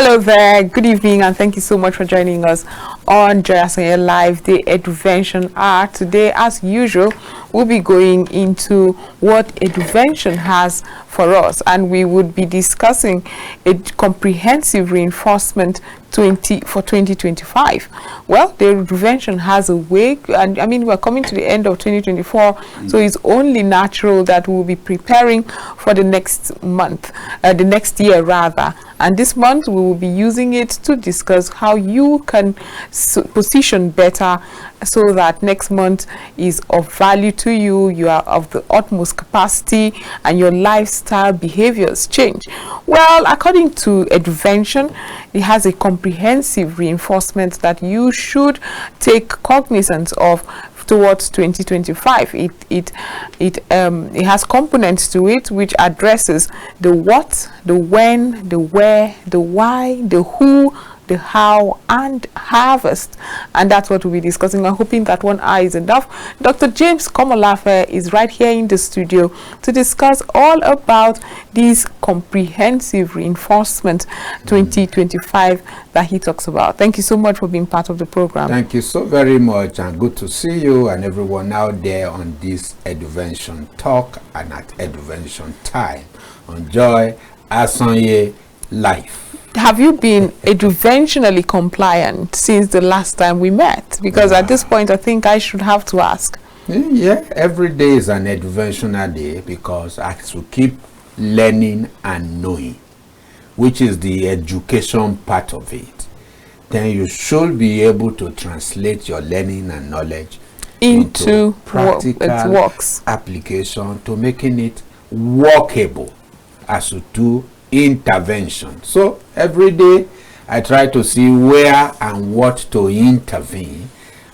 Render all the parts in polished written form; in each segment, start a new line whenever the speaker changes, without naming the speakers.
Hello there, good evening, and thank you so much for joining us on Joy Asanya Live, the Eduvention Hour. Today, as usual, we'll be going into what Eduvention has for us, and we would be discussing a comprehensive reinforcement for 2025. Well, the Eduvention has a way, and I mean, we're coming to the end of 2024, so it's only natural that we'll be preparing for the next month, the next year rather. And this month we will be using it to discuss how you can position better so that next month is of value to you, you are of the utmost capacity, and your lifestyle behaviors change. Well, according to Eduvention, it has a comprehensive reinforcement that you should take cognizance of towards 2025. It has components to it which addresses the what, the when, the where, the why, the who, the how, and harvest. And that's what we'll be discussing. I'm hoping that one eye is enough. Dr. James Komolafe is right here in the studio to discuss all about this comprehensive reinforcement 2025 that he talks about. Thank you so much for being part of the program.
Thank you so very much, and good to see you and everyone out there on this Eduvention talk and at Eduvention time on Joy Asanya Live.
Have you been eduventionally compliant since the last time we met? Because at this point, I think I should have to ask.
Yeah, every day is an eduventional day because I have to keep learning and knowing, which is the education part of it. Then you should be able to translate your learning and knowledge into practical
works
application to making it workable as you do intervention. So every day I try to see where and what to intervene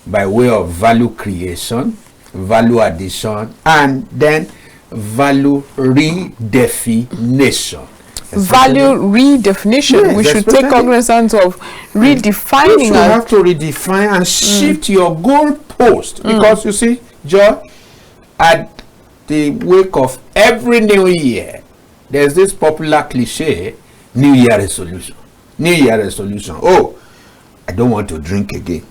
by way of value creation, value addition, and then value redefinition.
Value redefinition.
Yes,
we should take cognizance of redefining.
You have to redefine and shift your goalpost because you see, Joe, at the wake of every new year, there's this popular cliche, New Year resolution. New Year resolution. Oh, I don't want to drink again.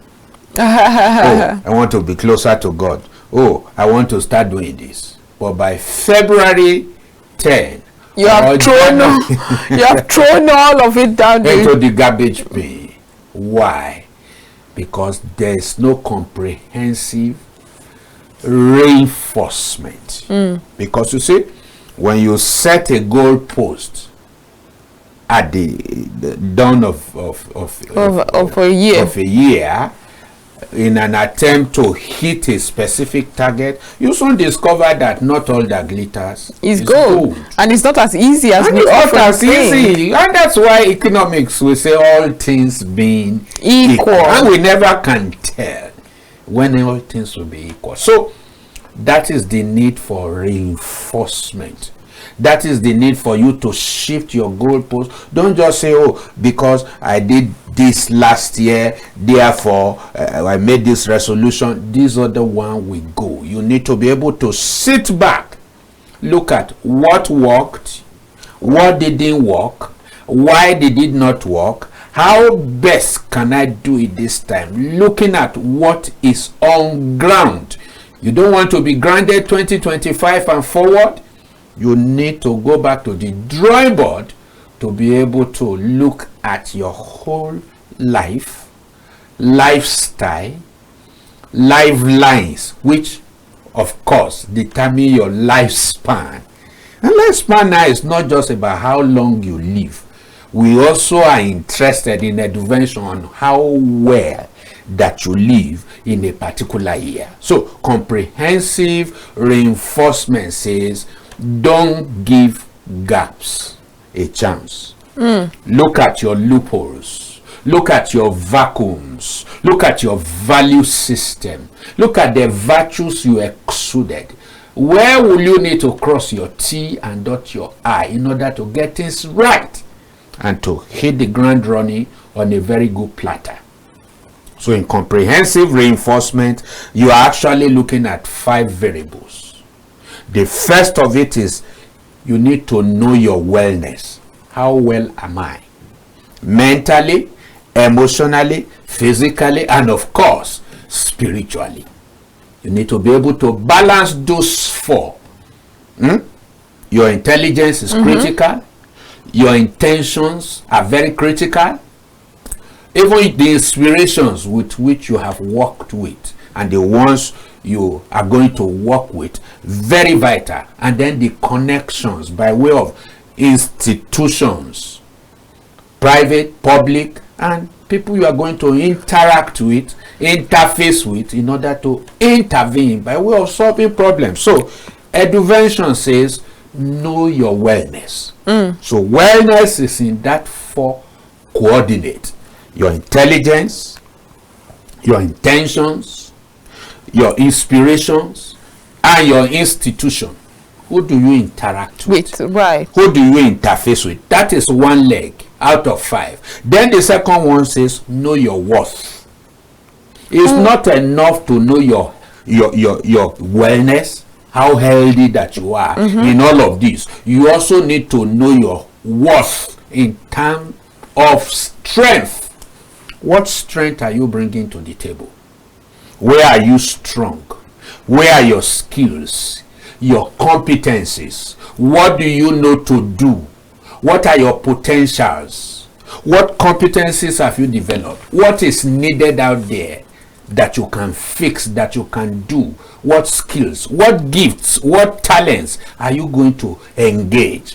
Oh, I want to be closer to God. Oh, I want to start doing this. But by February 10,
you have thrown all of it down
into the garbage bin. Why? Because there's no comprehensive reinforcement. Because you see, when you set a goal post at the dawn of
a
year in an attempt to hit a specific target, you soon discover that not all that glitters
is gold. And it's not as easy as we often think.
And that's why economics will say all things being equal. And we never can tell when all things will be equal. So that is the need for reinforcement. That is the need for you to shift your goalpost. Don't just say, oh, because I did this last year, therefore I made this resolution. This other one will go. You need to be able to sit back, look at what worked, what didn't work, why did it not work, how best can I do it this time, looking at what is on ground. You don't want to be grounded 2025 and forward. You need to go back to the drawing board to be able to look at your whole life, lifestyle, lifelines, which of course determine your lifespan. And lifespan now is not just about how long you live. We also are interested in education on how well that you live in a particular year. So comprehensive reinforcement says don't give gaps a chance. Look at your loopholes. Look at your vacuums. Look at your value system. Look at the virtues you exuded. Where will you need to cross your T and dot your I in order to get things right and to hit the ground running on a very good platter? So in comprehensive reinforcement, you are actually looking at 5 variables. The first of it is you need to know your wellness. How well am I? mentally, emotionally, physically, and of course, spiritually. You need to be able to balance those four. Your intelligence is critical. Your intentions are very critical. Even the inspirations with which you have worked with and the ones you are going to work with, very vital. And then the connections by way of institutions, private, public, and people you are going to interact with, interface with, in order to intervene by way of solving problems. So Eduvention says know your wellness. So wellness is in that four coordinate: your intelligence, your intentions, your inspirations, and your institution. Who do you interact with?
Right.
Who do you interface with? That is one leg out of 5. Then the second one says know your worth. It's not enough to know your wellness, how healthy that you are in all of this. You also need to know your worth in terms of strength. What strength are you bringing to the table? Where are you strong? Where are your skills, your competencies? What do you know to do? What are your potentials? What competencies have you developed? What is needed out there that you can fix, that you can do? What skills, what gifts, what talents are you going to engage?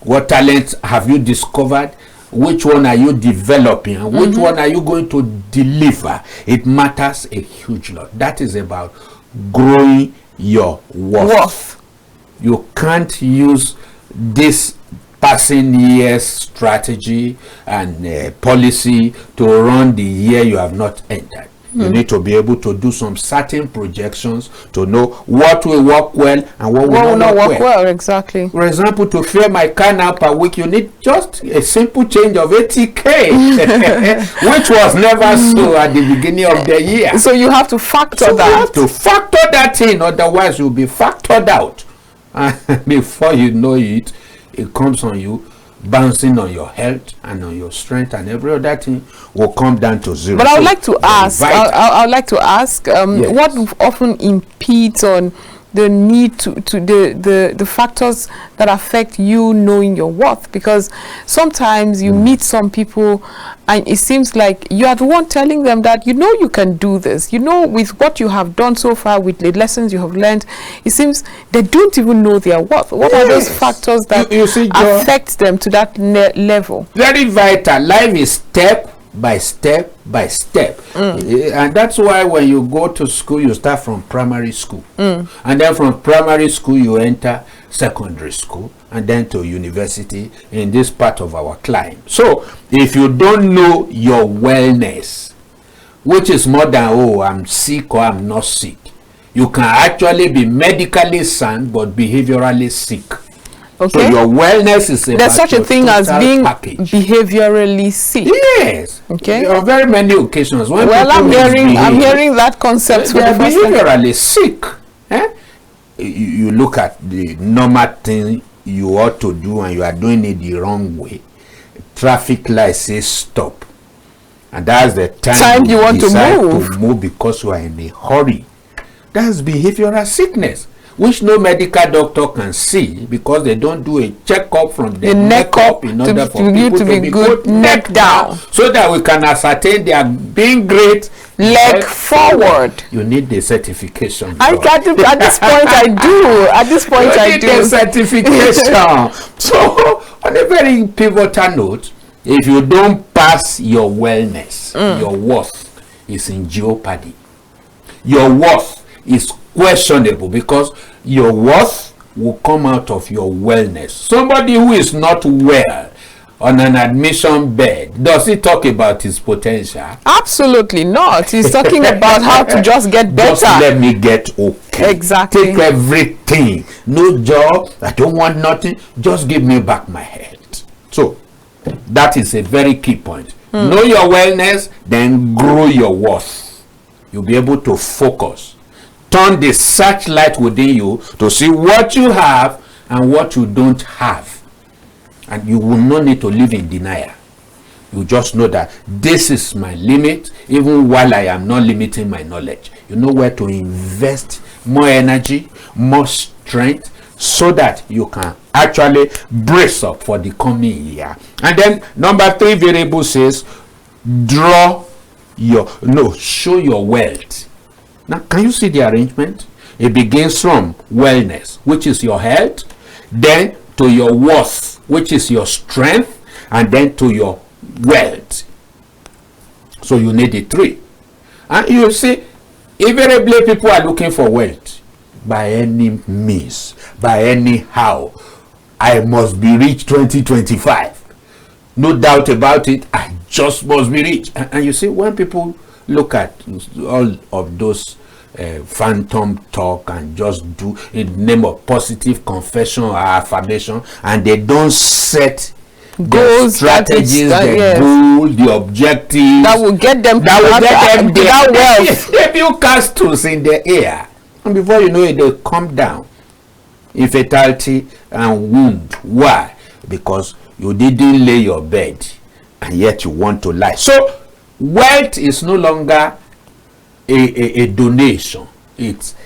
What talents have you discovered? Which one are you developing? And which one are you going to deliver? It matters a huge lot. That is about growing your worth. You can't use this passing year's strategy and policy to run the year you have not entered. You need to be able to do some certain projections to know what will work well and what will not work well.
Exactly.
For example, to fill my car now per week, you need just a simple change of 80k, which was never so at the beginning of the year.
So you have to factor that.
You have to factor that in, otherwise you'll be factored out. And before you know it, it comes on you, bouncing on your health and on your strength, and every other thing will come down to zero.
But I would like to ask, I would like to ask,
Yes.
what often impedes on the need to the factors that affect you knowing your worth? Because sometimes you meet some people and it seems like you are the one telling them that you know you can do this, you know, with what you have done so far, with the lessons you have learned, it seems they don't even know their worth. What are those factors that
you see,
affect them to that level?
Very vital. Life is step by step by step, and that's why when you go to school, you start from primary school, and then from primary school you enter secondary school, and then to university in this part of our climb. So if you don't know your wellness, which is more than, oh, I'm sick or I'm not sick, you can actually be medically sound but behaviorally sick.
Okay.
So your wellness is about
there's such a thing as being
package.
Behaviorally sick.
Yes.
Okay.
On very many occasions. When
Well, I'm hearing that concept for
they
the
are
first time.
behaviorally sick. You look at the normal thing you ought to do and you are doing it the wrong way. Traffic light says stop, and that's the time
you want
to move because you are in a hurry. That's behavioral sickness, which no medical doctor can see because they don't do a checkup from the neck up in order for people to be good neck down, so that we can ascertain they are being great
leg forward.
You need the certification.
At this point I do. At this point I do.
The certification. So on a very pivotal note, if you don't pass your wellness, your worth is in jeopardy. Your worth is questionable because your worth will come out of your wellness. Somebody who is not well on an admission bed, does he talk about his potential?
Absolutely not. He's talking about how to just get better.
Just let me get okay.
Exactly.
Take everything. No job. I don't want nothing. Just give me back my health. So that is a very key point. Know your wellness, then grow your worth. You'll be able to focus. Turn the searchlight within you to see what you have and what you don't have. And you will not need to live in denial. You just know that this is my limit, even while I am not limiting my knowledge. You know where to invest more energy, more strength, so that you can actually brace up for the coming year. And then number 3 variable says, show your wealth. Now, can you see the arrangement? It begins from wellness, which is your health, then to your worth, which is your strength, and then to your wealth. So you need the 3. And you see, invariably people are looking for wealth by any means, by any how. I must be rich 2025. No doubt about it, I just must be rich. And you see, when people look at all of those phantom talk and just do in the name of positive confession or affirmation, and they don't set goals, strategies, the goal, the objective
that will get them that wealth.
They build castles in the air, and before you know it, they come down in fatality and wound. Why? Because you didn't lay your bed, and yet you want to lie. So wealth is no longer a donation, it's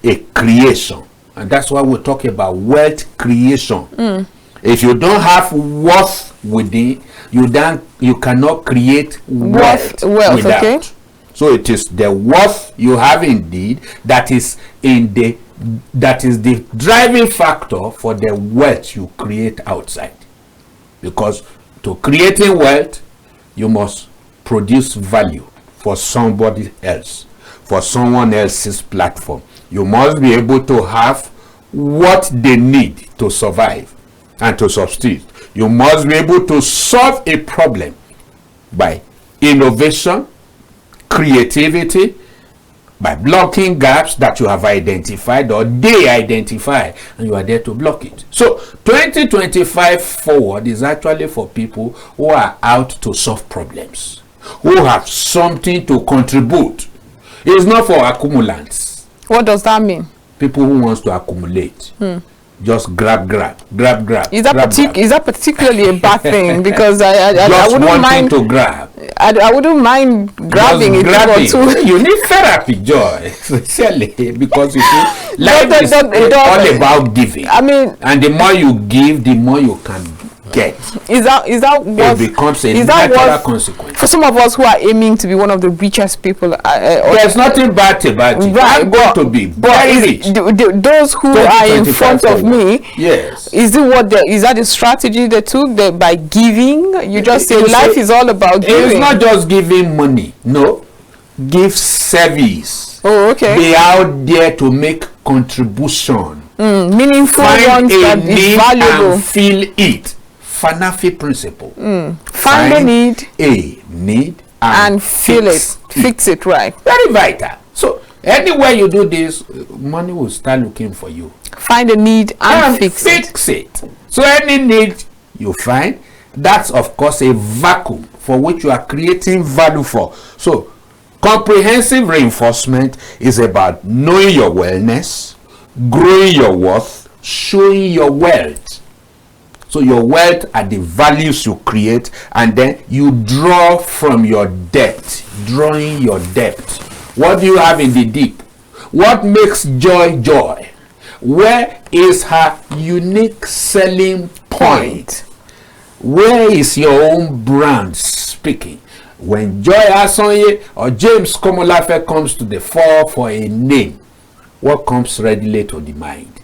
a creation, and that's why we're talking about wealth creation. If you don't have worth within, you cannot create wealth without. Okay. So it is the worth you have indeed that is the driving factor for the wealth you create outside. Because to creating wealth, you must produce value for somebody else, for someone else's platform. You must be able to have what they need to survive and to succeed. You must be able to solve a problem by innovation, creativity, by blocking gaps that you have identified or they identify, and you are there to block it. So 2025 forward is actually for people who are out to solve problems, who have something to contribute. It's not for accumulants.
What does that mean?
People who wants to accumulate. Just grab.
Is that particularly a bad thing? Because I wouldn't mind
to grab.
I wouldn't mind grabbing it too.
You need therapy, Joy, sincerely, because you see, life is all about giving.
I mean,
and the more you give, the more you can get.
Is that what
it becomes a natural consequence
for some of us who are aiming to be one of the richest people?
There's nothing bad about it.
Right,
I'm going to be very rich.
Those who are in front of me,
yes.
Is that the strategy they took by giving? You just say life is all about giving.
It's not just giving money. No, give service.
Oh, okay.
Be out there to make contribution.
Meaningful
Find
ones that is valuable.
And feel it. Fanafi principle.
Find a
need
and feel it. Fix it, right.
Very vital. So anywhere you do this, money will start looking for you.
Find a need and fix
it. So any need you find, that's of course a vacuum for which you are creating value for. So comprehensive reinforcement is about knowing your wellness, growing your worth, showing your wealth. So your wealth are the values you create, and then you draw from your depth. Drawing your depth. What do you have in the deep? What makes Joy Joy? Where is her unique selling point? Where is your own brand speaking? When Joy Asonye or James Komolafe comes to the fore for a name, what comes readily to the mind?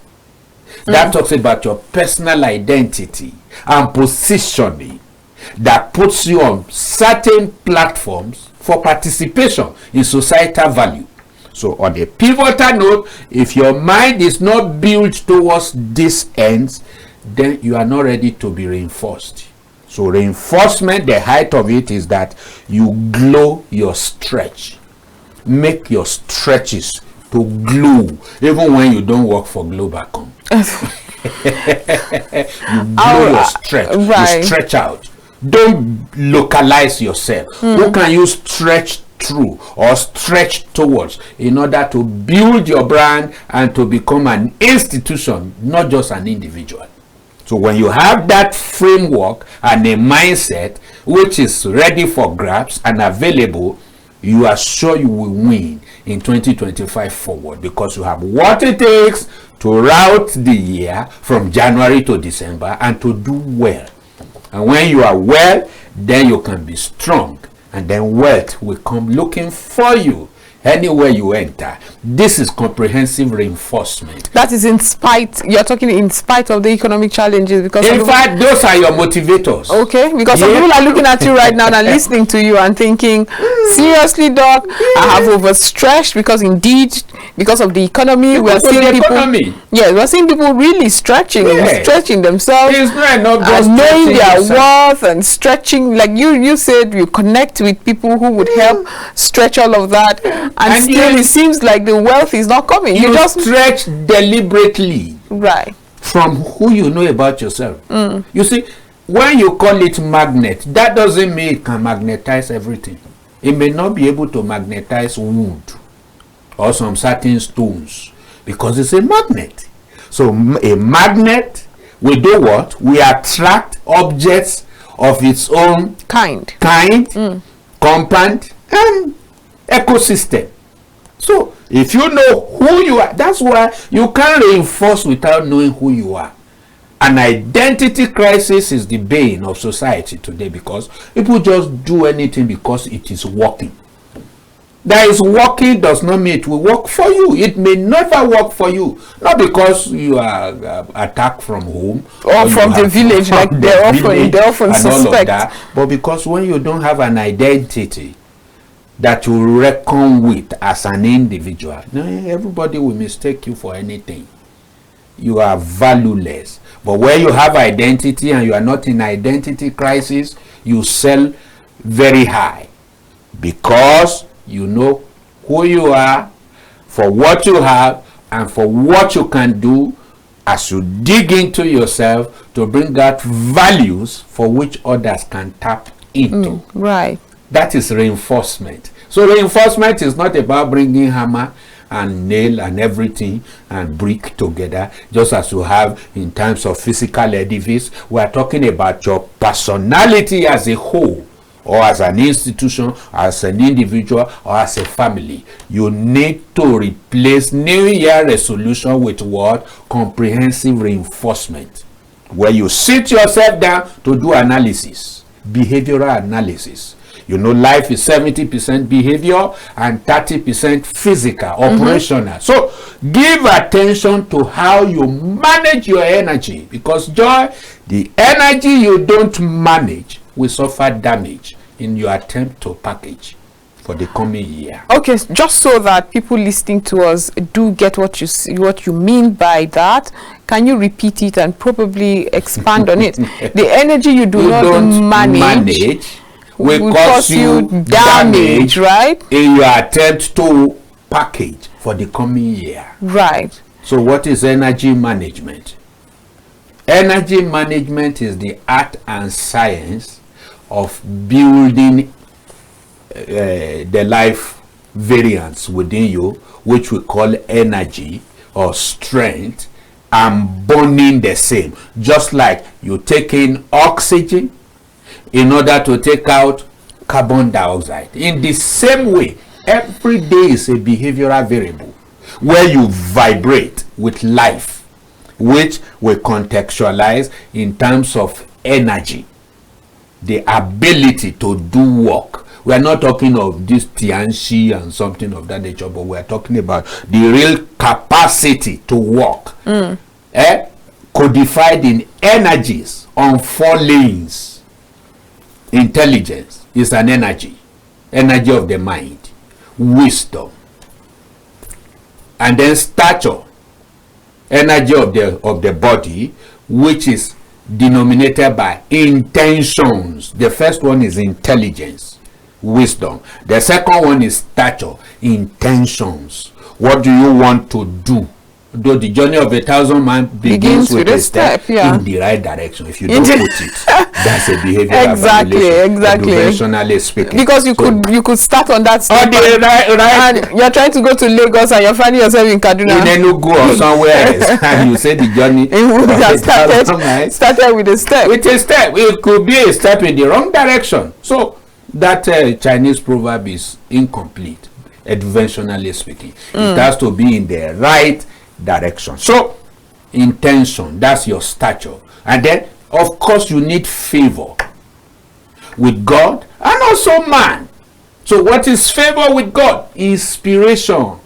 That talks about your personal identity and positioning that puts you on certain platforms for participation in societal value. So on a pivotal note, if your mind is not built towards these ends, then you are not ready to be reinforced. So reinforcement, the height of it is that you glow your stretch. Make your stretches to glue, even when you don't work for Globacom. You blow your stretch.
Right.
You stretch out. Don't localize yourself. Who can you stretch through or stretch towards in order to build your brand and to become an institution, not just an individual? So when you have that framework and a mindset which is ready for grabs and available, you are sure you will win in 2025 forward, because you have what it takes to route the year from January to December and to do well. And when you are well, then you can be strong, and then wealth will come looking for you anywhere you enter. This is comprehensive reinforcement.
That is in spite, you're talking in spite of the economic challenges, because
in fact, those are your motivators.
Okay, because some people are looking at you right now and listening to you and thinking, seriously, Doc, I have overstretched, because indeed, because of the economy, we're seeing people. Yeah, we're seeing people really stretching themselves, and knowing their worth and stretching. Like you said, you connect with people who would help stretch all of that, and still it seems like the wealth is not coming.
You just stretch deliberately,
right,
from who you know about yourself. You see, when you call it magnet, that doesn't mean it can magnetize everything. It may not be able to magnetize wood or some certain stones, because it's a magnet. So a magnet, we do what? We attract objects of its own kind, compound, and ecosystem. So if you know who you are, that's why you can't reinforce without knowing who you are. An identity crisis is the bane of society today, because people just do anything because it is working. That is working does not mean it will work for you. It may never work for you, not because you are attacked from home
or from the village, like they often suspect, all of that,
but because when you don't have an identity that you reckon with as an individual, everybody will mistake you for anything. You are valueless. But when you have identity and you are not in identity crisis, you sell very high, because you know who you are, for what you have, and for what you can do as you dig into yourself to bring out values for which others can tap into.
Right.
That is reinforcement. So reinforcement is not about bringing hammer and nail and everything and brick together, just as you have in terms of physical edifice. We are talking about your personality as a whole, or as an institution, as an individual, or as a family. You need to replace New Year resolution with what? Comprehensive reinforcement, where you sit yourself down to do analysis, behavioral analysis. You know, life is 70% behavior and 30% physical, operational. So give attention to how you manage your energy, because joy, the energy you don't manage will suffer damage in your attempt to package for the coming year.
Okay, just so that people listening to us do get what you mean by that, can you repeat it and probably expand on it? The energy you don't manage
will cause you damage,
right,
in your attempt to package for the coming year.
Right.
So what is energy management? Energy management is the art and science of building the life variance within you, which we call energy or strength, and burning the same. Just like you take in oxygen in order to take out carbon dioxide. In the same way, every day is a behavioral variable where you vibrate with life, which we contextualize in terms of energy, the ability to do work. We are not talking of this Tianxi and something of that nature, but we are talking about the real capacity to work, codified in energies on 4 lanes. Intelligence is an energy of the mind, wisdom, and then stature, energy of the body, which is denominated by intentions. The first one is intelligence, wisdom. The second one is stature, intentions. What do you want to do though the journey of 1,000 miles begins with a step in the right direction. If you don't put it, that's a behavior
exactly.
Educationally speaking.
Because you could start on that step, and you're trying to go to Lagos and you're finding yourself in Kaduna,
in Enugu or somewhere else, and you say the journey
started with a step.
With a step, it could be a step in the wrong direction. So that Chinese proverb is incomplete, educationally speaking. It has to be in the right direction. So intention, that's your stature. And then of course you need favor with God and also man. So what is favor with God? Inspiration.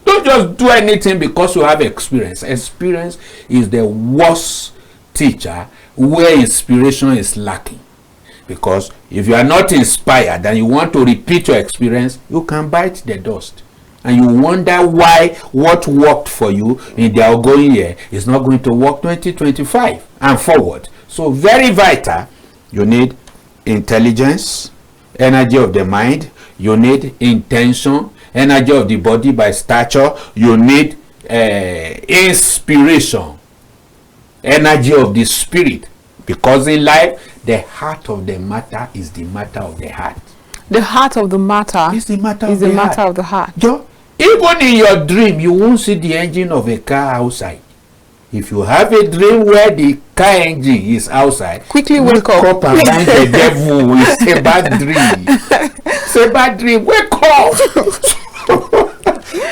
Don't just do anything because you have experience. Experience is the worst teacher where inspiration is lacking. Because if you are not inspired and you want to repeat your experience, you can bite the dust. And you wonder why what worked for you in the outgoing year is not going to work 2025 and forward. So very vital. You need intelligence, energy of the mind. You need intention, energy of the body by stature. You need inspiration, energy of the spirit. Because in life, the heart of the matter is the matter of the heart.
The heart of the matter
is the matter
of the heart.
Even in your dream, you won't see the engine of a car outside. If you have a dream where the car engine is outside,
quickly wake up
and find the devil. It's a bad dream. It's a bad dream. Wake up.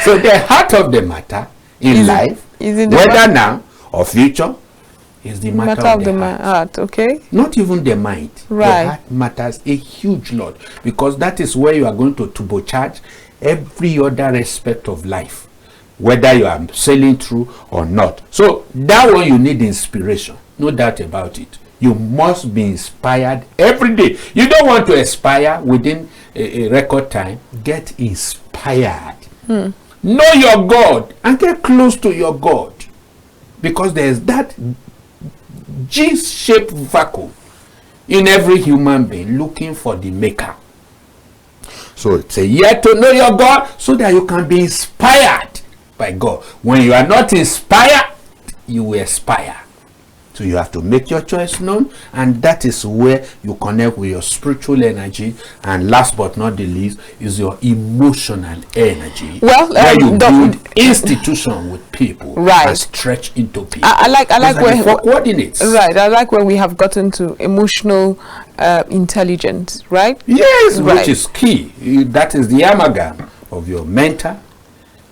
So the heart of the matter in life, whether now or future, is the matter of the heart.
Okay.
Not even the mind.
Right.
The heart matters a huge lot, because that is where you are going to turbocharge every other aspect of life, whether you are sailing through or not. So that one you need inspiration, no doubt about it. You must be inspired every day. You don't want to expire within a record time. Get inspired. Know your God and get close to your God, because there is that G-shaped vacuum in every human being looking for the maker. So it's a year to know your God so that you can be inspired by God. When you are not inspired, you will expire. So you have to make your choice known, and that is where you connect with your spiritual energy. And last but not the least is your emotional energy.
Well,
where you build institution with people,
right,
and stretch into people.
I like where
coordinates.
Right, I like where we have gotten to emotional intelligence. Right.
Yes, right. Which is key. That is the amalgam of your mental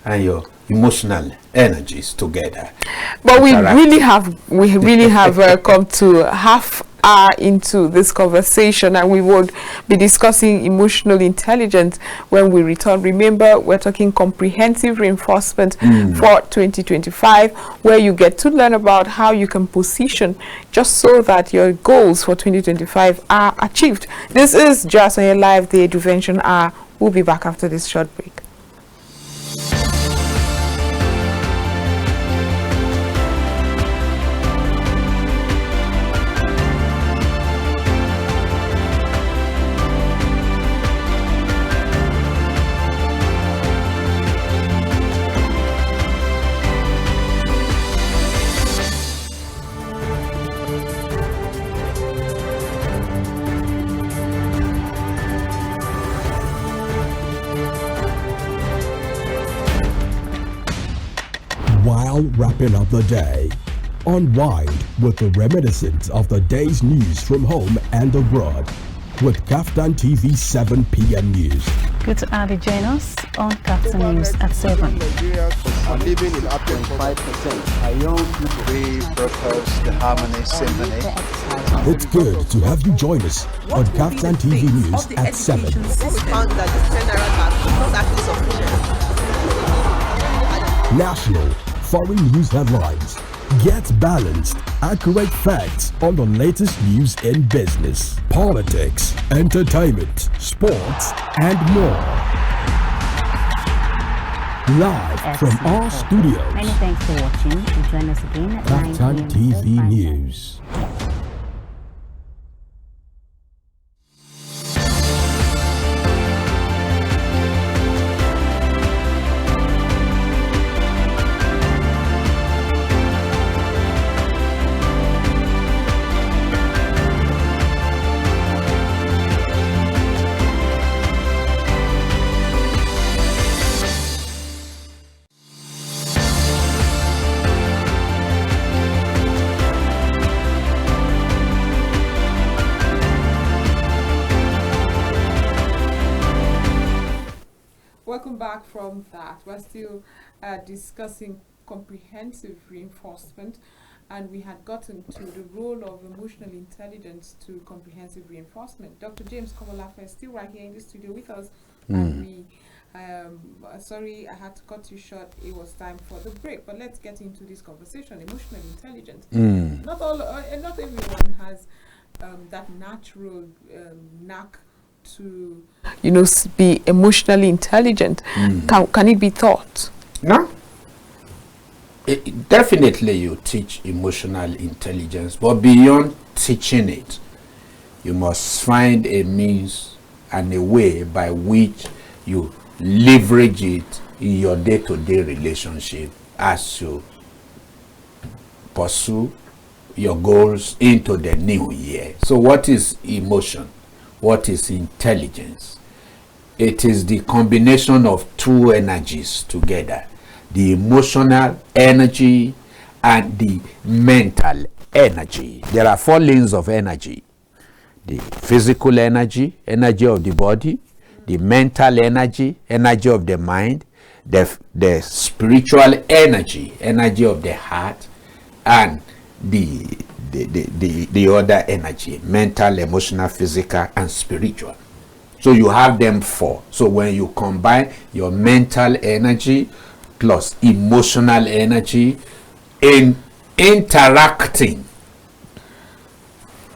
and your emotional energies together.
But we really have come to half hour into this conversation, and we would be discussing emotional intelligence when we return. Remember, we're talking comprehensive reinforcement for 2025, where you get to learn about how you can position just so that your goals for 2025 are achieved. This is Just on Your Live, the Eduvention Hour. We'll be back after this short break.
While wrapping up the day, unwind with the reminiscence of the day's news from home and abroad with Kaftan TV 7 p.m. News.
Good to have you join us on Kaftan News at 7.
Nigerians are living in up to 5%. Are young people. We broadcast the Harmony Symphony.
It's good to have you join us on Kaftan TV News at 7.
We found that the 10 naira tax is not actually sufficient.
National, foreign news headlines. Get balanced, accurate facts on the latest news in business, politics, entertainment, sports, and more. Live from our studios.
Many thanks for watching. Join us again at 9
Kaftan
p.m.
TV News.
welcome back from that. We're still discussing comprehensive reinforcement, and we had gotten to the role of emotional intelligence to comprehensive reinforcement. Dr. James Komolafe is still right here in the studio with us, and we, sorry I had to cut you short, it was time for the break, but let's get into this conversation. Emotional intelligence. Not everyone has that natural knack to, you know, be emotionally intelligent. Can it be taught?
No. Definitely you teach emotional intelligence, but beyond teaching it, you must find a means and a way by which you leverage it in your day-to-day relationship as you pursue your goals into the new year. So what is emotion? What is intelligence? It is the combination of two energies together, the emotional energy and the mental energy. There are four lanes of energy: the physical energy, energy of the body; the mental energy, energy of the mind; the spiritual energy, energy of the heart; and the other energy, mental, emotional, physical, and spiritual. So you have them four. So when you combine your mental energy plus emotional energy in interacting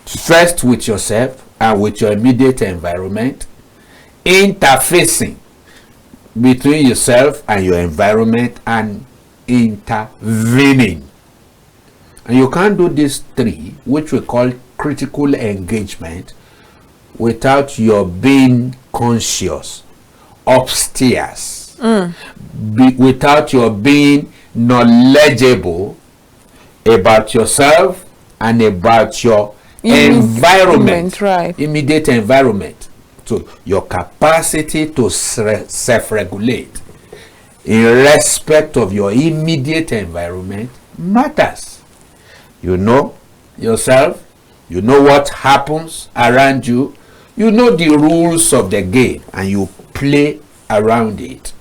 first with yourself and with your immediate environment, interfacing between yourself and your environment, and intervening. And you can't do these three, which we call critical engagement, without your being conscious upstairs, without your being knowledgeable about yourself and about your environment,
right?
Immediate environment. So your capacity to self-regulate in respect of your immediate environment matters. You know yourself, you know what happens around you, you know the rules of the game, and you play around it.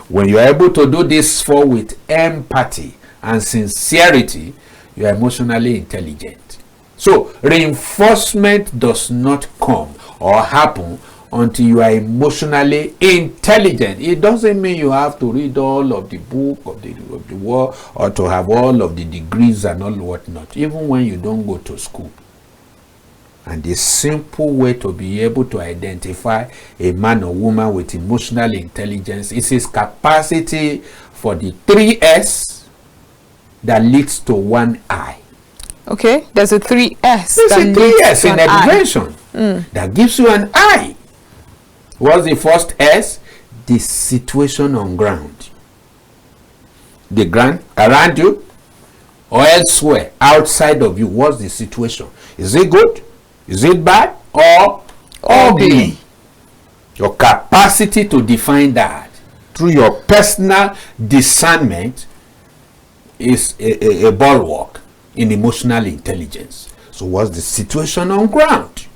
When you're able to do this four with empathy and sincerity, you are emotionally intelligent. So reinforcement does not come or happen until you are emotionally intelligent. It doesn't mean you have to read all of the book of the world or to have all of the degrees and all whatnot, even when you don't go to school. And the simple way to be able to identify a man or woman with emotional intelligence is his capacity for the 3S that leads to one I.
Okay, there's a 3S.
There's a 3S in advention that gives you an I. What's the first S? The situation on ground. The ground around you or elsewhere outside of you. What's the situation? Is it good? Is it bad or ugly? Your capacity to define that through your personal discernment is a bulwark in emotional intelligence. So what's the situation on ground?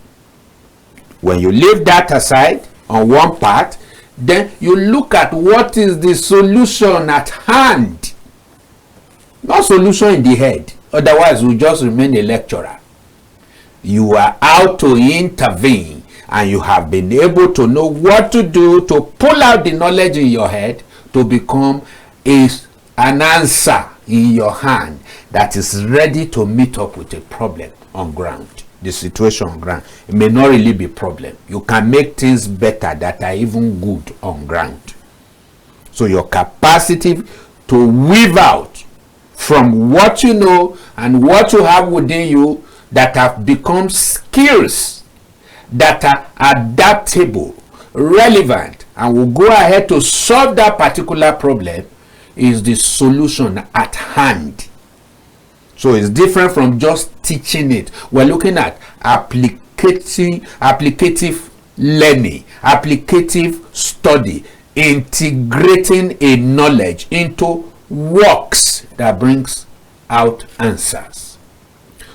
When you leave that aside on one part, then you look at what is the solution at hand. Not solution in the head. Otherwise, you'll just remain a lecturer. You are out to intervene, and you have been able to know what to do to pull out the knowledge in your head to become an answer in your hand that is ready to meet up with a problem on ground. The situation on ground, it may not really be a problem. You can make things better that are even good on ground. So your capacity to weave out from what you know and what you have within you that have become skills that are adaptable, relevant, and will go ahead to solve that particular problem is the solution at hand. So it's different from just teaching it. We're looking at applicative learning, applicative study, integrating a knowledge into works that brings out answers.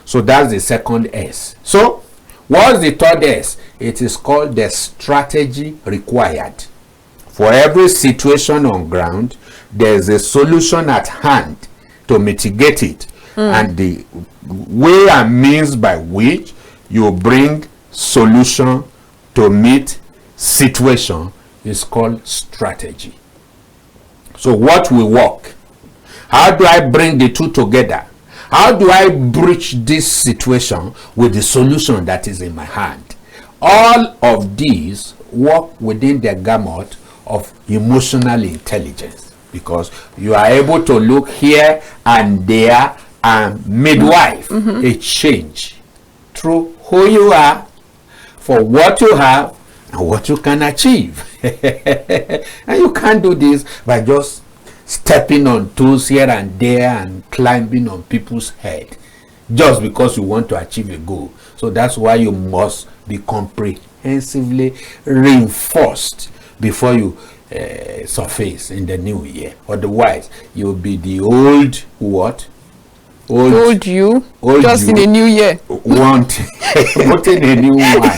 So that's the second S. So what's the third S? It is called the strategy required For every situation on ground, there's a solution at hand to mitigate it. And the way and means by which you bring solution to meet situation is called strategy. So what will work? How do I bring the two together? How do I bridge this situation with the solution that is in my hand? All of these work within the gamut of emotional intelligence, because you are able to look here and there and midwife a change through who you are, for what you have, and what you can achieve. And you can't do this by just stepping on toes here and there and climbing on people's head just because you want to achieve a goal. So that's why you must be comprehensively reinforced before you surface in the new year. Otherwise, you'll be the old what?
Old you, just in a new year.
Putting a new wine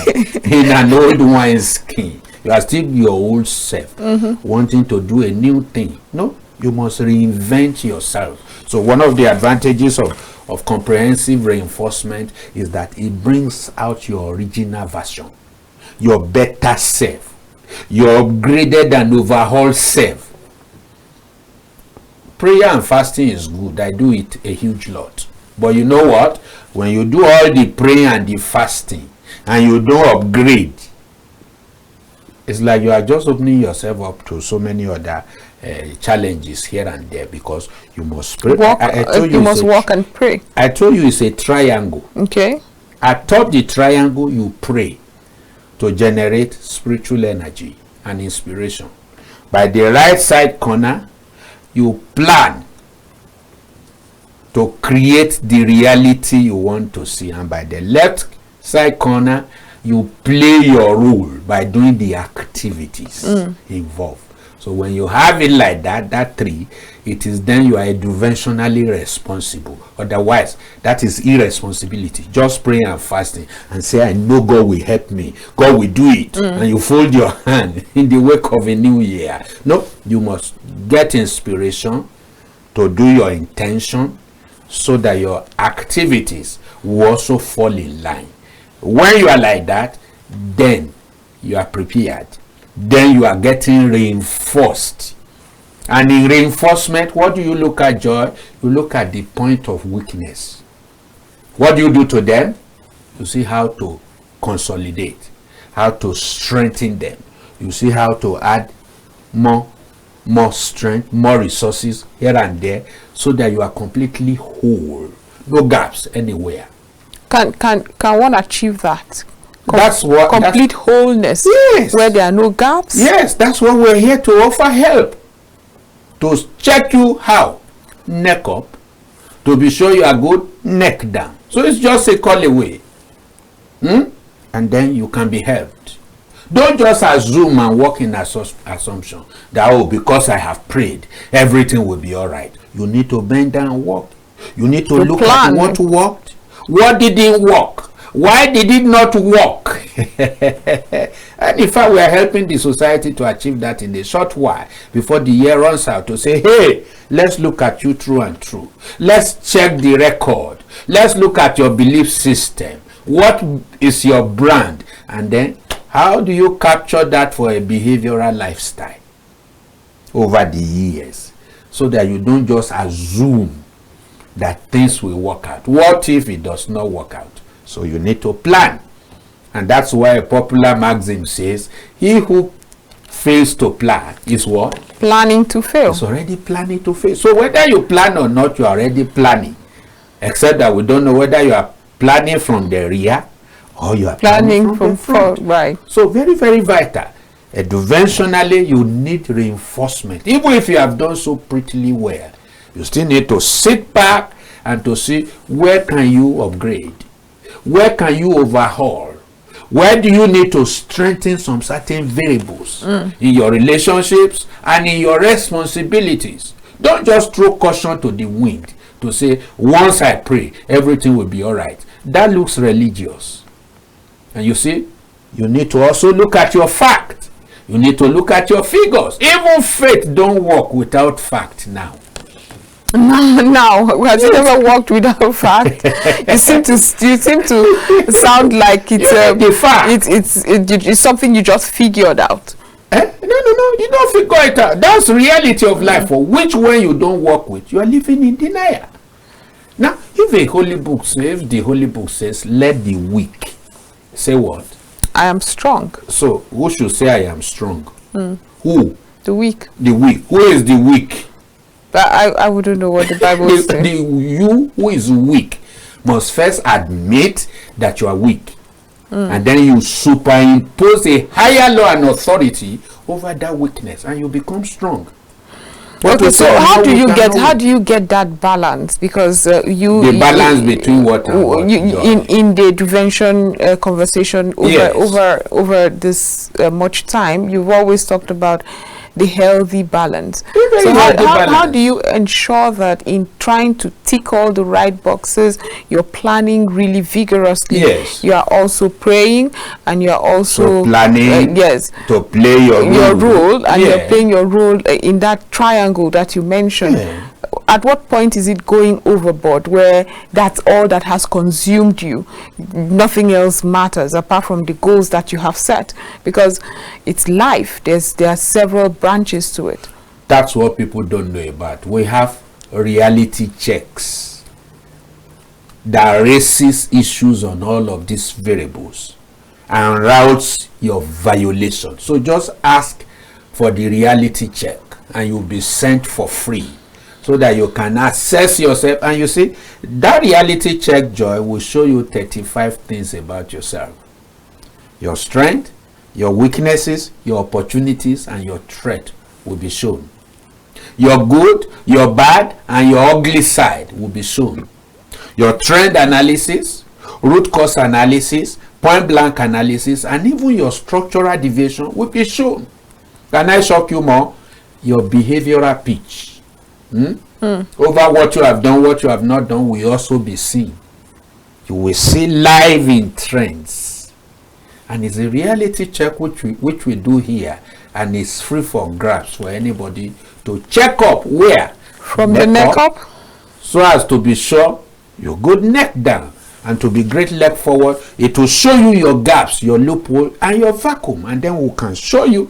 in an old wine skin. You are still your old self, wanting to do a new thing. No, you must reinvent yourself. So one of the advantages of comprehensive reinforcement is that it brings out your original version, your better self, your upgraded and overhauled self. Prayer and fasting is good. I do it a huge lot. But you know what? When you do all the praying and the fasting and you don't upgrade, it's like you are just opening yourself up to so many other challenges here and there, because you must pray. I told
you must walk and pray.
I told you it's a triangle.
Okay.
Atop the triangle, you pray to generate spiritual energy and inspiration. By the right side corner, you plan to create the reality you want to see, and by the left side corner, you play your role by doing the activities involved. So when you have it like that, that three, it is then you are interventionally responsible. Otherwise, that is irresponsibility. Just praying and fasting and say, I know God will help me. God will do it. And you fold your hand in the wake of a new year. No, you must get inspiration to do your intention so that your activities will also fall in line. When you are like that, then you are prepared. Then you are getting reinforced. And in reinforcement, what do you look at, Joy? You look at the point of weakness. What do you do to them? You see how to consolidate, how to strengthen them. You see how to add more strength, more resources here and there, so that you are completely whole. No gaps anywhere.
Can one achieve that?
That's what
complete wholeness.
Yes.
Where there are no gaps.
Yes, that's what we're here to offer help. To check you how, neck up, to be sure you are good, neck down. So it's just a call away. And then you can be helped. Don't just assume and walk in assumption that, oh, because I have prayed, everything will be all right. You need to bend down and walk. You need to look at what worked. What didn't work? Why did it not work? And in fact, we are helping the society to achieve that in a short while before the year runs out, to say, hey, let's look at you through and through. Let's check the record. Let's look at your belief system. What is your brand? And then how do you capture that for a behavioral lifestyle over the years, so that you don't just assume that things will work out. What if it does not work out? So you need to plan. And that's why a popular maxim says, he who fails to plan is what?
Planning to fail.
It's already planning to fail. So whether you plan or not, you are already planning. Except that we don't know whether you are planning from the rear or you are planning from the front.
Right.
So very, very vital. Interventionally, you need reinforcement. Even if you have done so prettily well, you still need to sit back and to see, where can you upgrade? Where can you overhaul? Where do you need to strengthen some certain variables in your relationships and in your responsibilities? Don't just throw caution to the wind to say, once I pray, everything will be all right. That looks religious. And you see, you need to also look at your fact. You need to look at your figures. Even faith don't work without fact now.
Now, has it ever worked without fact? You seem to sound like it's
the fact.
It's something you just figured out.
No, you don't figure it out. That's the reality of life. For which one you don't work with, you are living in denial. Now, if the Holy Book says, let the weak say what?
I am strong.
So, who should say I am strong? Who?
The weak.
The weak. Who is the weak?
But I wouldn't know what the Bible says.
You who is weak must first admit that you are weak. And then you superimpose a higher law and authority over that weakness, and you become strong.
Okay, so how do you get that balance? Because the
balance between what and what?
In the intervention conversation over this much time, you've always talked about the healthy balance. So how do you ensure that in trying to tick all the right boxes, you're planning really vigorously?
Yes.
You are also praying, and you are also
planning to play your role,
and you're playing your role in that triangle that you mentioned.
Yeah.
At what point is it going overboard, where that's all that has consumed you? Nothing else matters apart from the goals that you have set, because it's life. There are several branches to it.
That's what people don't know about. We have reality checks that raises issues on all of these variables and routes your violation. So just ask for the reality check and you'll be sent for free, so that you can assess yourself. And you see, that reality check, Joy, will show you 35 things about yourself. Your strength, your weaknesses, your opportunities, and your threat will be shown. Your good, your bad, and your ugly side will be shown. Your trend analysis, root cause analysis, point blank analysis, and even your structural deviation will be shown. Can I shock you more? Your behavioral pitch over what you have done, what you have not done, will also be seen. You will see live in trends, and it's a reality check which we do here, and it's free for grabs for anybody to check up. Where?
From the neck up,
so as to be sure you're good neck down, and to be great leg forward. It will show you your gaps, your loophole, and your vacuum, and then we can show you,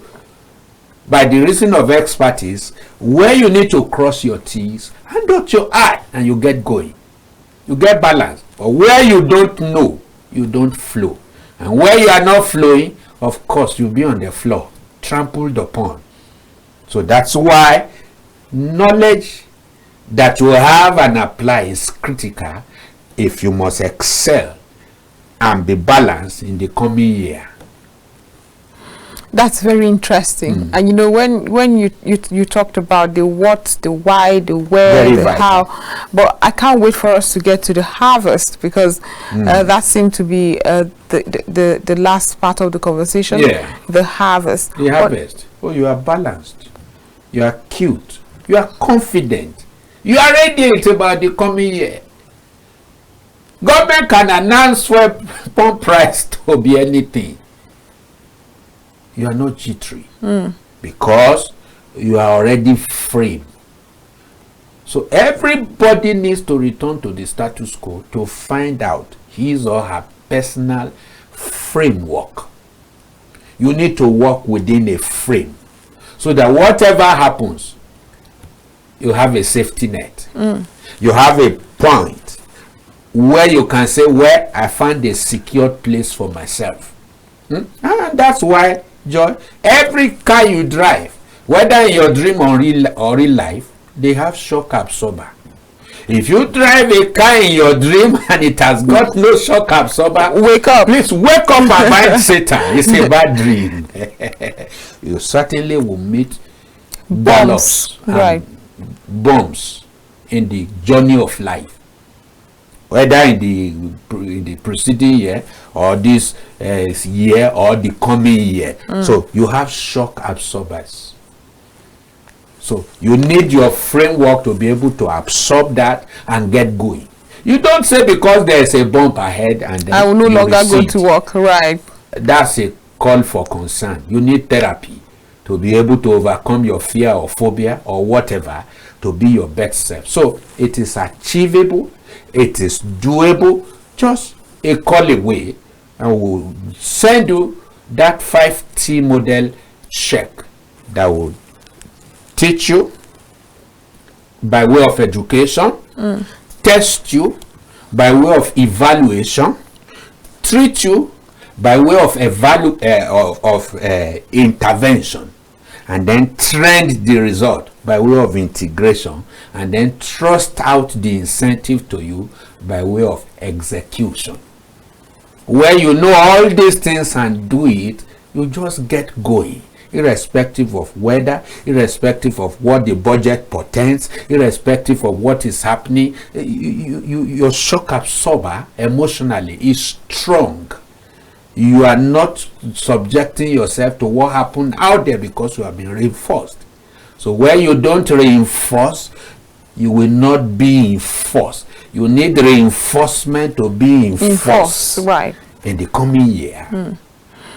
by the reason of expertise, where you need to cross your T's and dot your I, and you get going. You get balance. But where you don't know, you don't flow. And where you are not flowing, of course, you'll be on the floor, trampled upon. So that's why knowledge that you have and apply is critical if you must excel and be balanced in the coming year.
That's very interesting. And you know, when you talked about the what, the why, the where,
Very
the
vital.
how, but I can't wait for us to get to the harvest, because that seemed to be the last part of the conversation.
Yeah.
The harvest.
The harvest. Oh, you are balanced. You are cute. You are confident. You are radiant about the coming year. Government can announce pump price to be anything. You are not jittery because you are already framed. So everybody needs to return to the status quo to find out his or her personal framework. You need to work within a frame so that whatever happens, you have a safety net. You have a point where you can say, where I find a secure place for myself. And that's why, Joy, every car you drive, whether in your dream or real life, they have shock absorber. If you drive a car in your dream and it has got no shock absorber,
Wake up.
Please wake up and find Satan. It's a bad dream. You certainly will meet
Bombs, right?
Bombs in the journey of life, whether in the preceding year or this year or the coming year. So you have shock absorbers. So you need your framework to be able to absorb that and get going. You don't say because there's a bump ahead and then
I will no
you
longer go
recede.
to work, right?
That's a call for concern. You need therapy to be able to overcome your fear or phobia or whatever, to be your best self. So it is achievable, it is doable, just a call away, and we'll send you that 5T model check that will teach you by way of education, test you by way of evaluation, treat you by way of intervention, and then trend the result by way of integration, and then thrust out the incentive to you by way of execution. Where you know all these things and do it, you just get going, irrespective of weather, irrespective of what the budget portends, irrespective of what is happening. Your shock absorber emotionally is strong. You are not subjecting yourself to what happened out there because you have been reinforced. So where you don't reinforce, you will not be enforced. You need reinforcement to be enforced,
right,
in the coming year.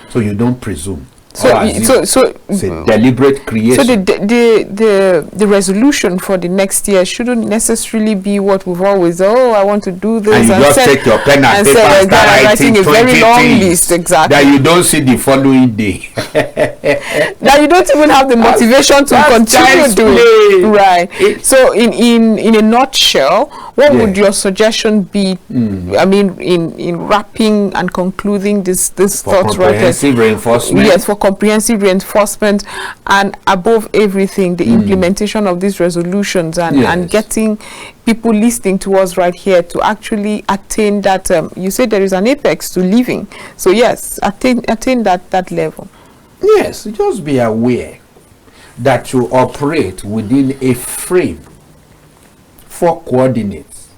So you don't presume.
So
it's a deliberate creation.
So the resolution for the next year shouldn't necessarily be what we've always, I want to do this,
and you just take your pen and paper and start writing
a very long
things
list, exactly,
that you don't see the following day.
That you don't even have the motivation to continue doing. Right. So in a nutshell, what would your suggestion be? I mean, in wrapping and concluding this thoughts,
comprehensive reinforcement.
Yes, for comprehensive reinforcement, and above everything, the implementation of these resolutions, and getting people listening to us right here to actually attain that. You said there is an apex to living, so yes, attain that level.
Yes, just be aware that you operate within a frame, 4 coordinates.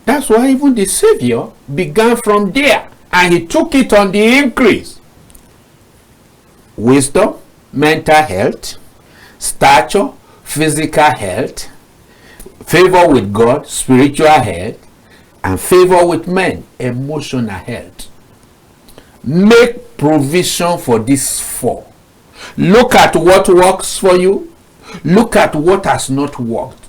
That's why even the Savior began from there, and he took it on the increase. Wisdom, mental health, stature, physical health, favor with God, spiritual health, and favor with men, emotional health. Make provision for these 4. Look at what works for you. Look at what has not worked.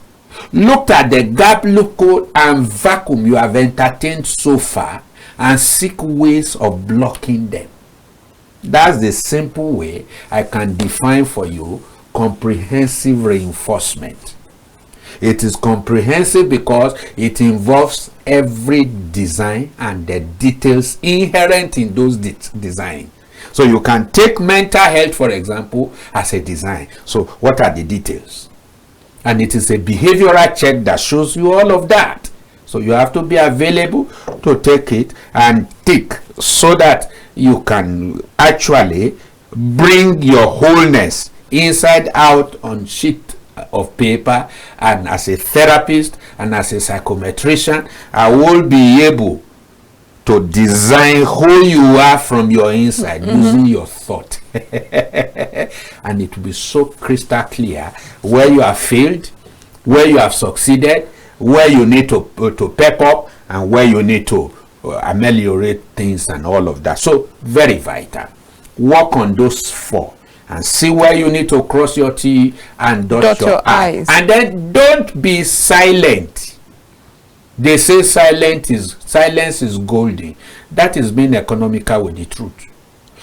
Look at the gap, loophole, and vacuum you have entertained so far, and seek ways of blocking them. That's the simple way I can define for you comprehensive reinforcement. It is comprehensive because it involves every design and the details inherent in those designs. So you can take mental health, for example, as a design. So what are the details? And it is a behavioral check that shows you all of that. So you have to be available to take it and tick, so that you can actually bring your wholeness inside out on sheet of paper. And as a therapist and as a psychometrician, I will be able to design who you are from your inside using your thought. And it will be so crystal clear where you have failed, where you have succeeded, where you need to pep up, and where you need to ameliorate things and all of that. So very vital. Work on those 4 and see where you need to cross your T and dot your I. And then don't be silent. They say silence is golden. That is being economical with the truth.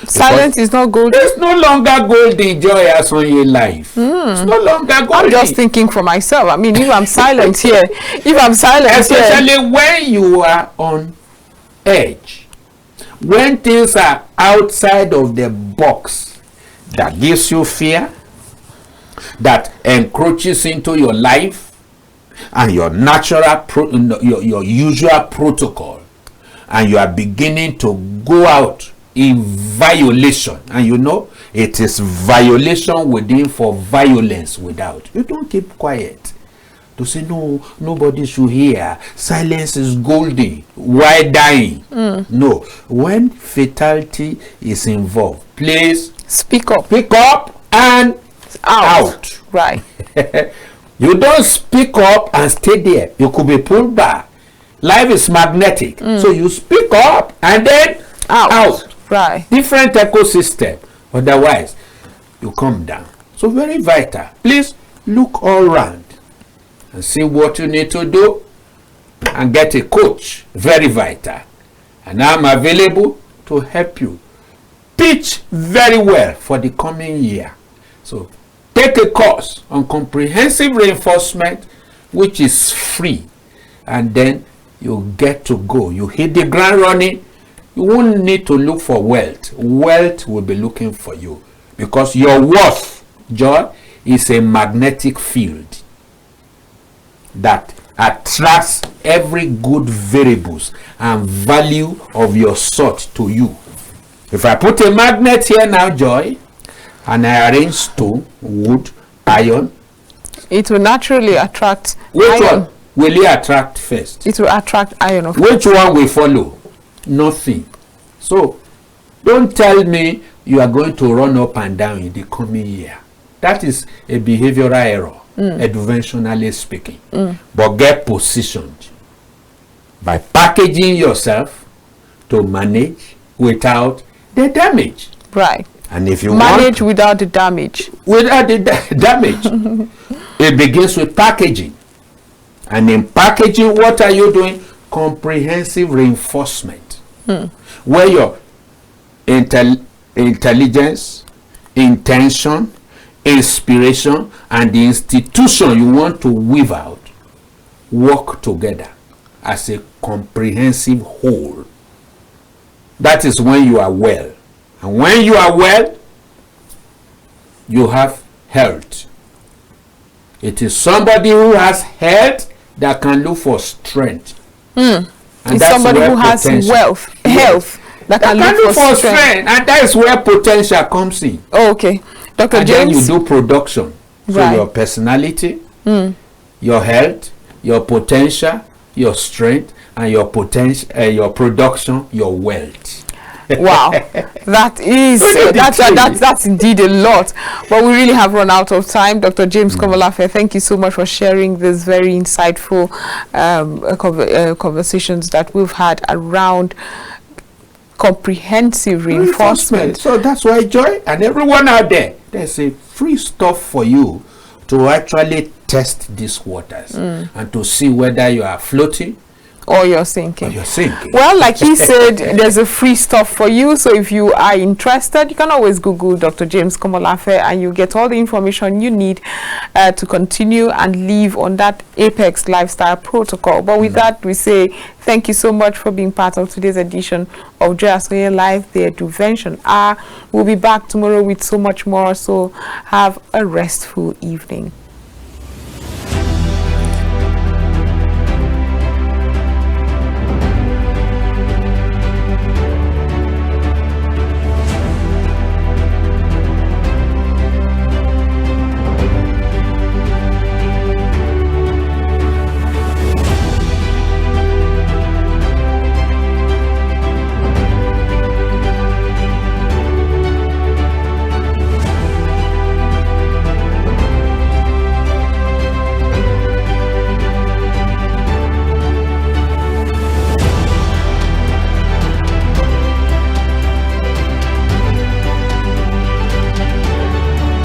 Silence is not golden.
It's no longer golden, joy as on your life. It's no longer golden.
I'm just thinking for myself. I mean, if I'm silent here,
especially when you are on edge, when things are outside of the box, that gives you fear, that encroaches into your life and your natural your usual protocol, and you are beginning to go out in violation, and you know it is violation within for violence without. You don't keep quiet to say no, nobody should hear, silence is golden, why dying? No, when fatality is involved, please
speak up
and out.
Right.
You don't speak up and stay there, you could be pulled back. Life is magnetic. So you speak up and then out.
Right.
Different ecosystem. Otherwise, you come down. So very vital. Please look all round and see what you need to do and get a coach. Very vital. And I'm available to help you pitch very well for the coming year. So take a course on comprehensive reinforcement, which is free, and then you get to go. You hit the ground running. You won't need to look for wealth. Wealth will be looking for you, because your worth, Joy, is a magnetic field that attracts every good variables and value of your sort to you. If I put a magnet here now, Joy, and I arrange stone, wood, iron,
it will naturally attract
which
iron.
one will it attract first?
It will attract iron. Of
Which one will follow? Nothing. So don't tell me you are going to run up and down in the coming year. That is a behavioral error, educationally speaking. But get positioned by packaging yourself to manage without the damage.
Right.
And if you
manage
want,
without the damage.
without the damage, it begins with packaging. And in packaging, what are you doing? Comprehensive reinforcement, where your intelligence, intention, inspiration, and the institution you want to weave out work together as a comprehensive whole. That is when you are well. And when you are well, you have health. It is somebody who has health that can look for strength. And
It's somebody who has wealth, health, that can look for strength.
And that is where potential comes in.
Oh, okay. Dr.
And
James.
then you do production. So
Right.
your personality, your health, your potential, your strength, and your potential, your production, your wealth.
Wow, that is that's indeed a lot. But we really have run out of time. Dr. James Komolafe, thank you so much for sharing this very insightful conversations that we've had around comprehensive reinforcement.
So that's why, Joy, and everyone out there, there's a free stuff for you to actually test these waters and to see whether you are floating
or you're sinking.
or you're sinking.
Well, like he said, there's a free stuff for you. So if you are interested, you can always Google Dr. James Komolafe and you get all the information you need to continue and live on that Apex lifestyle protocol. But with that, we say thank you so much for being part of today's edition of Just Real Life, the Eduvention Hour. We'll be back tomorrow with so much more. So have a restful evening.